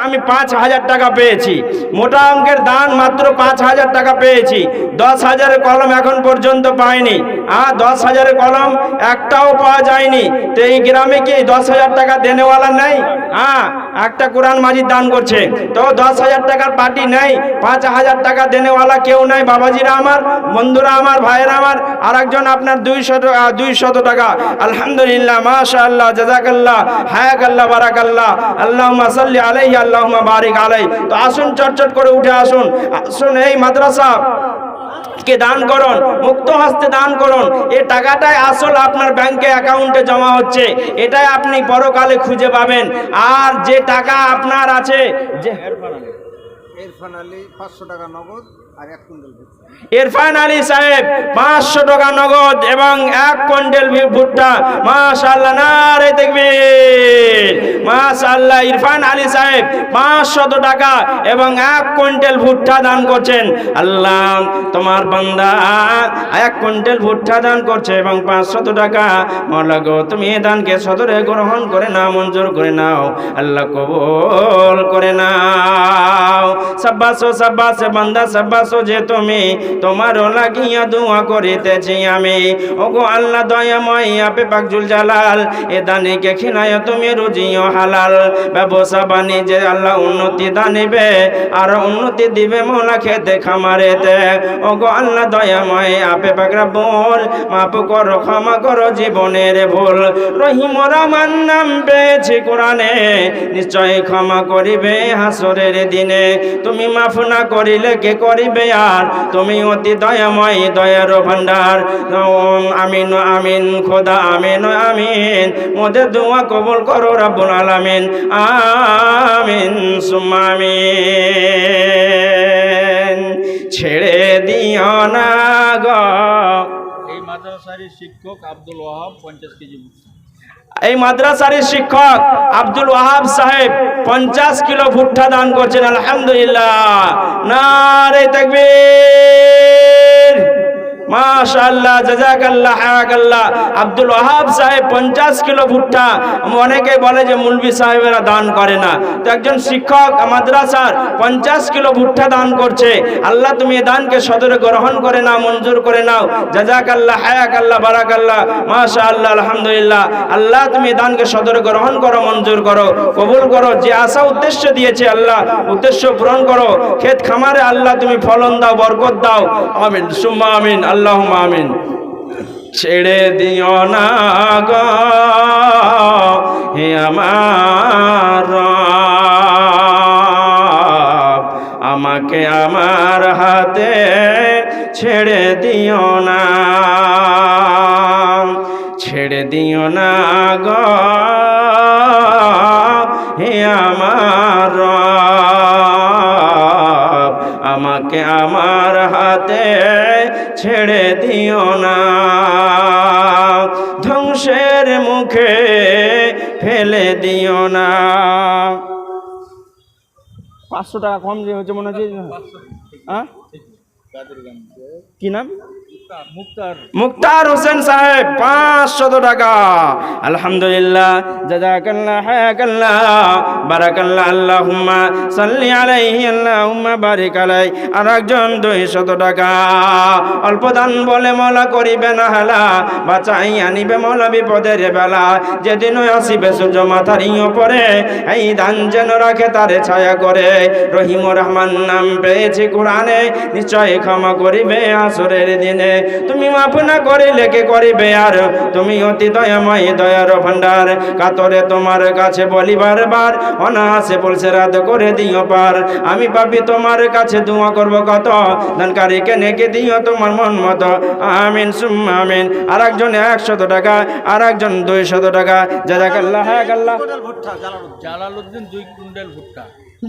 আমি 5,000 টাকা পেয়েছি, মোটা অঙ্কের দান মাত্র 5,000 টাকা পেয়েছি। 10,000-এর কলম এখন পর্যন্ত পাইনি। 10,000-এর কলম একটাও পাওয়া যায়নি। তো এই গ্রামে কি 10,000 টাকা দেনেওয়ালা নেই? একটা কোরআন মাজিদ দান করছে, তো 10,000 টাকার পার্টি নেই, 5,000 টাকা দেনেওয়ালা কেউ নাই। বাবাজিরা আমার, বন্ধুরা আমার, ভাইয়েরা আমার, আর একজন আপনার 200 টাকা। আলহামদুলিল্লাহ, মাশাআল্লাহ, জাযাকাল্লাহ, হায়াকাল্লাহ, বারাকাল্লাহ, আল্লাহুম্মা সাল্লি আলাইহি, আল্লাহুম্মা বারিক আলাইহি। তো আসুন, চটচট করে উঠে আসুন, আসুন, এই মাদ্রাসা কে দান করুন, মুক্ত হস্তে দান করুন। এই টাকাটাই আসল আপনার ব্যাংকে অ্যাকাউন্টে জমা হচ্ছে, এটাই আপনি পরকালে খুঁজে পাবেন। আর যে টাকা আপনার আছে, যে ইরফান আলী 500 টাকা নগদ আর 1 কুইন্টাল ভুট্টা। ইরফান আলী সাহেব 500 টাকা নগদ এবং 1 কুইন্টাল ভুট্টা। মাশাআল্লাহ, নারে তাকবীর, মাশাআল্লাহ। ইরফান আলী সাহেব 500 টাকা এবং 1 কুইন্টাল ভুট্টা দান করছেন। আল্লাহ, তোমার বান্দা 1 কুইন্টাল ভুট্টা দান করছে এবং 500 টাকা। মাওলা গো, তুমি এই দানকে সদরে গ্রহণ করে নাও, মঞ্জুর করে নাও, আল্লাহ কবুল করে নাও। সাব্বাসো সাব্বাসে বান্দা, সাব্বাসো যে তুমি, তোমার লাগিয়া দোয়া করিতেছি আমি। ওগো আল্লাহ দয়াময়, আপে পাক জুল জালাল, এ দানিকে খিনায় তুমি রুজিও হালাল। ব্যবসা বাণিজ্যে আল্লাহ উন্নতি দানিবে, আর উন্নতি দিবে মোলা খেতে খামারেতে। ওগো আল্লাহ দয়াময়, আপে পাক রব্বুল, মাফ করো, ক্ষমা করো জীবনের ভুল। রহিম রহমান নাম পেয়েছি কোরআনে, নিশ্চয় ক্ষমা করিবে হাসরের দিনে। তুমি মাফ না করিলে কে করিবে আর, তুমি অতি দয়াময়, দয়ার ভান্ডার। আমিন আমিন খোদা, আমিন আমিন, মোদের দোয়া কবুল করো রব্বুল আলামিন। আমিন সুম্মা আমিন। ছেড়ে দিও না গো। এই মাদ্রাসার শিক্ষক আব্দুল ওয়াহাব 50 কেজি ভুট্টা। এই মাদ্রাসার শিক্ষক আব্দুল ওয়াহাব সাহেব 50 কিলো ভুট্টা দান করছেন। আলহামদুলিল্লাহ, নারে তাকবীর, মাশাআল্লাহ, জাযাকাল্লাহ, হায়াকাল্লাহ। আব্দুল ওয়াহাব সাহেব 50 কিলো ভুট্টা। অনেকে বলে যে মুলবি সাহেবেরা দান করে না, তো একজন শিক্ষক মাদ্রাসার 50 কিলো ভুট্টা দান করছে। আল্লাহ, তুমি এই দানকে সদরে গ্রহণ করে নাও, মঞ্জুর করে নাও, জাযাকাল্লাহ, হায়াকাল্লাহ, বারাকাল্লাহ, মাশাআল্লাহ, আলহামদুলিল্লাহ। আল্লাহ, তুমি এই দানকে সদরে গ্রহণ করো, মঞ্জুর করো, কবুল করো। যে আশা উদ্দেশ্য দিয়েছে আল্লাহ, উদ্দেশ্য পূরণ করো। ক্ষেত খামারে আল্লাহ তুমি ফলন দাও, বরকত দাও। আমিন সুম্মা আমিন, আল্লাহুম্মা আমিন। ছেড়ে দিও না গো হে আমার রব, আমাকে আমার হাতে ছেড়ে দিও না, ছেড়ে দিও না গো হে আমার রব, আমাকে আমার হাতে ছেড়ে দিও না, ধ্বংসের মুখে ফেলে দিও না। 500 টাকা কম যে হচ্ছে মনে হচ্ছে। হ্যাঁ, কি নাম? মুক্তার হোসেন সাহেব 500 টাকা। আলহামদুলিল্লাহ, জাযাকাল্লাহ, হায়াকাল্লাহ, বারাকাল্লাহ, আল্লাহুম্মা সাল্লি আলাইহি, আল্লাহুম্মা বারিক আলাইহি। আর একজন 200 টাকা। অল্প দান বলে মওলা করিবে না হেলা, বাঁচাই আনিবে মওলা বিপদের বেলা। যেদিন আসিবে সূর্য মাথার উপরে, এই দান যেন রাখে তারে ছায়া করে। রহিম রহমান নাম পেয়েছি কোরআনে, নিশ্চয় ক্ষমা করিবে আসরের দিনে। তুমি মাফ না করিলে কে করিবে আর, তুমি অতি দয়াময়, দয়ার ভান্ডার। কাতরে তোমার কাছে বলি বারবার, অনায়াসে বলছে রাত করে দিও পার। আমি পাপী তোমার কাছে দোয়া করব কত, দানকারীকে নেকে দিও তোমার মন মতো। আমিন সুম্মা আমিন। আর একজন 100 টাকা, আর একজন 200 টাকা। জাযাকাল্লাহ, হায়াকাল্লাহ। জালালউদ্দিন 2 কুইন্টাল ভুট্টা।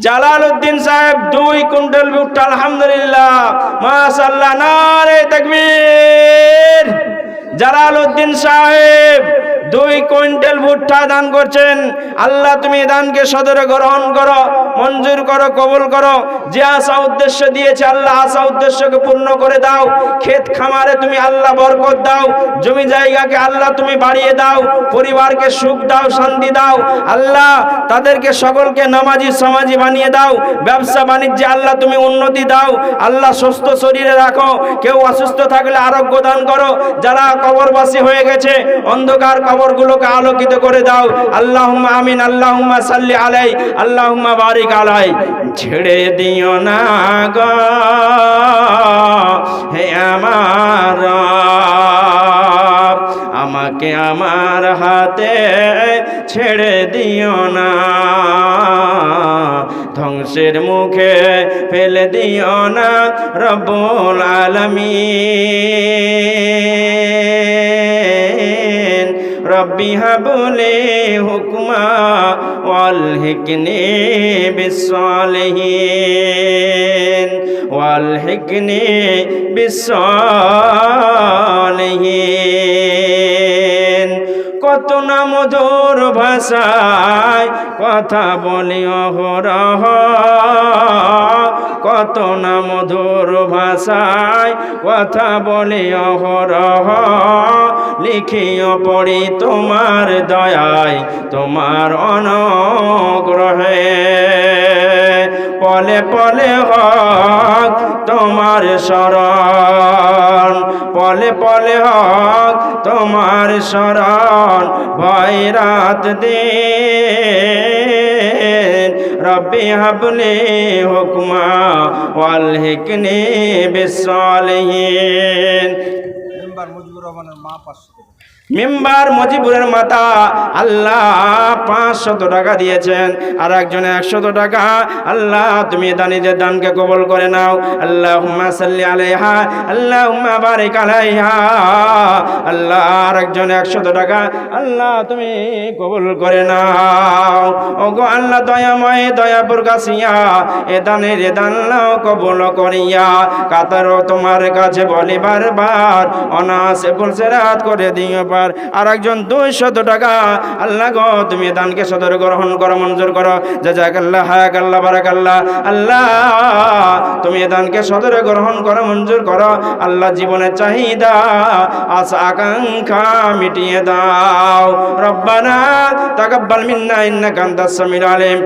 জালালউদ্দিন সাহেব 2 কুইন্টাল ভুট্টা। আলহামদুলিল্লাহ, মাশাআল্লাহ, নারে তাকবীর। জালালউদ্দিন সাহেব 2 কুইন্টাল ভুট্টা দান করছেন। আল্লাহ তুমি দানকে সদরে গ্রহণ করো, মঞ্জুর করো, কবুল করো। যে আশা উদ্দেশ্য দিয়েছে আল্লাহ আশা উদ্দেশ্যকে পূর্ণ করে দাও। ক্ষেত খামারে তুমি আল্লাহ বরকত দাও, জমি জায়গাকে আল্লাহ তুমি বাড়িয়ে দাও, পরিবারকে সুখ দাও, শান্তি দাও। আল্লাহ তাদেরকে সকলকে নামাজি সমাজি বানিয়ে দাও। ব্যবসা বাণিজ্যে আল্লাহ তুমি উন্নতি দাও। আল্লাহ সুস্থ শরীরে রাখো, কেউ অসুস্থ থাকলে আরোগ্য দান করো। যারা কবরবাসী হয়ে গেছে অন্ধকার কবরগুলোকে আলোকিত করে দাও। আল্লাহুম্মা আমিন। আল্লাহুম্মা সাল্লি আলাই, আল্লাহুম্মা বারিক আলাই। ছেড়ে দিও না গো হে আমার রব, আমাকে আমার হাতে ছেড়ে দিও না, ধ্বংসের মুখে ফেলে দিও না রব্বুল আলামিন। রব্বি হাবলি হুকমা ওয়ালহিকনি বিসসালিহিন ওয়ালহিকনি বিসসালিহিন। কত না মধুর ভাষায় কথা বলি অহরহ, কত না মধুর ভাষায় কথা বলি অহরহ। লিখিও পড়ি তোমার দয়ায় তোমার অনুগ্রহে, পলে পলে হক তোমার শরণ, পলে পলে হক তোমার শরণ। ভয় রাত দিন রব্বি হাবলি হুকমা ওয়ালহিকনি বিসসালিহিন। মেম্বার মুজিবুর রহমানের মা 500 টাকা। মেম্বার মজিবুরের মাতা আল্লাহ 500 টাকা দিয়েছেন, আর একজনে 100 টাকা। আল্লাহ তুমি দানিদের দানকে কবুল করে নাও। আল্লাহুম্মা সাল্লি আলাইহা, আল্লাহুম্মা বারিক আলাইহা। আল্লাহ আর একজনে 100 টাকা আল্লাহ তুমি কবুল করে নাও। ওগো আল্লাহ দয়াময় দয়া প্রকাশিয়া এ দানের দান নাও কবুল করিয়া। কাতারও তোমার কাছে বলি বারবার, অনাসে ফুলসেরাত করে দিও। আর একজন 200 টাকা আল্লাহ গো তুমি দানকে সদর গ্রহণ করো, মঞ্জুর করো। জাযাকাল্লাহ হায়াকাল্লাহ বারাকাল্লাহ। আল্লাহ তুমি দানকে সদরে গ্রহণ করো, মঞ্জুর করো। আল্লাহ জীবনের চাহিদা আশা আকাঙ্ক্ষা মিটিয়ে দাও। রব্বানা তাকাব্বাল মিন্না ইন্নাকা আনতাস সামিউল আলিম।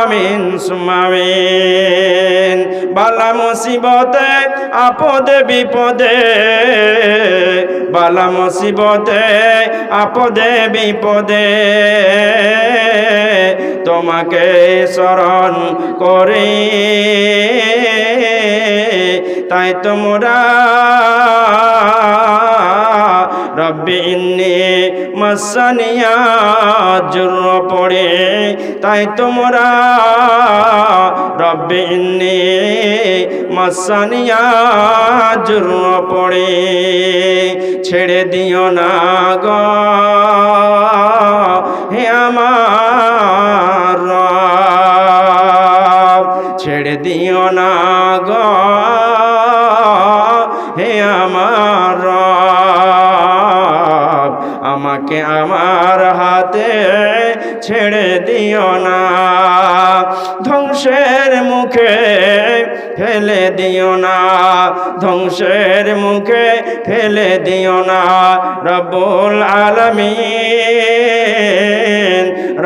আমিন সুম্মা আমিন। বালা মুসিবতে আপদে বিপদে, বালা মুসিবতে আপদে বিপদে তোমাকে স্মরণ করে, তাই তোমরা রব্বি ইন্নী মাসানিয়া জুর পড়ে, তাই তোমরা রব্বি ইন্নী মাসানিয়া জুর পড়ে। ছেড়ে দিও না গো হে আমার রব, ছেড়ে দিও না গো হে আমার রব, আমাকে আমার হাতে ছেড়ে দিও না, ধ্বংসের মুখে ফেলে দিও না, ধ্বংসের মুখে ফেলে দিও না রব্বুল আলামিন।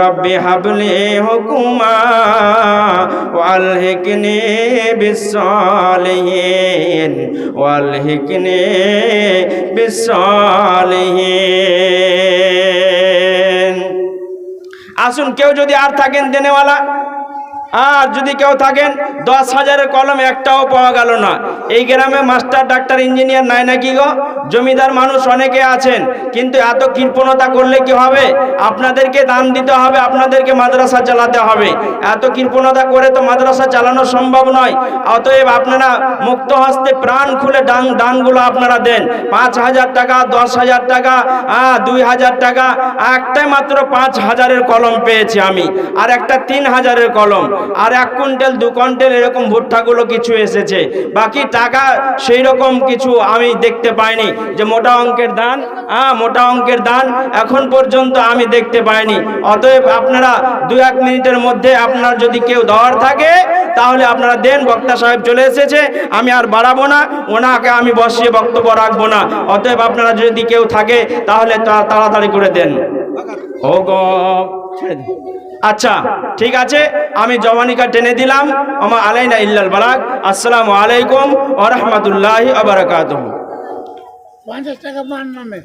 রব্বি হাবলি হুকুমা ওয়ালহিকনি বিসসালিহিন ওয়ালহিকনি বিসসালিহিন। আসুন কেউ যদি আর থাকেন দেনেওয়ালা, আর যদি কেউ থাকেন 10,000-এর কলম একটাও পাওয়া গেল না। এই গ্রামে মাস্টার ডাক্তার ইঞ্জিনিয়ার নাই নাকি গো? জমিদার মানুষ অনেকে আছেন, কিন্তু এত কৃপণতা করলে কি হবে? আপনাদেরকে দান দিতে হবে, আপনাদেরকে মাদ্রাসা চালাতে হবে। এত কৃপণতা করে তো মাদ্রাসা চালানো সম্ভব নয়। অতএব আপনারা মুক্ত হস্তে প্রাণ খুলে দানগুলো আপনারা দেন। 5,000 টাকা, 10,000 টাকা, 2,000 টাকা। একটাই মাত্র 5,000-এর কলম পেয়েছি আমি, আর একটা 3,000-এর কলম, আর 1 কুইন্টাল 2 কুইন্টাল এরকম ভুট্টাগুলো কিছু এসেছে। বাকি টাকা সেই রকম কিছু আমি দেখতে পাইনি। যে মোটা অঙ্কের দান, মোটা অঙ্কের দান এখন পর্যন্ত আমি দেখতে পাইনি। অতএব আপনারা 2-1 মিনিটের মধ্যে আপনার যদি কেউ দেওয়ার থাকে তাহলে আপনারা দেন। বক্তা সাহেব চলে এসেছে, আমি আর বাড়াবো না, ওনাকে আমি বসিয়ে বক্তব্য রাখবো না। অতএব আপনারা যদি কেউ থাকে তাহলে তাড়াতাড়ি করে দেন। ও গো, ছেড়ে দিন। আচ্ছা ঠিক আছে, আমি জবানিকা টেনে দিলাম। আমা আলাইনা ইল্লাল বালাগ। আসসালামু আলাইকুম ওয়া রাহমাতুল্লাহি ওয়া বারাকাতুহু। 50 টাকা মান নামে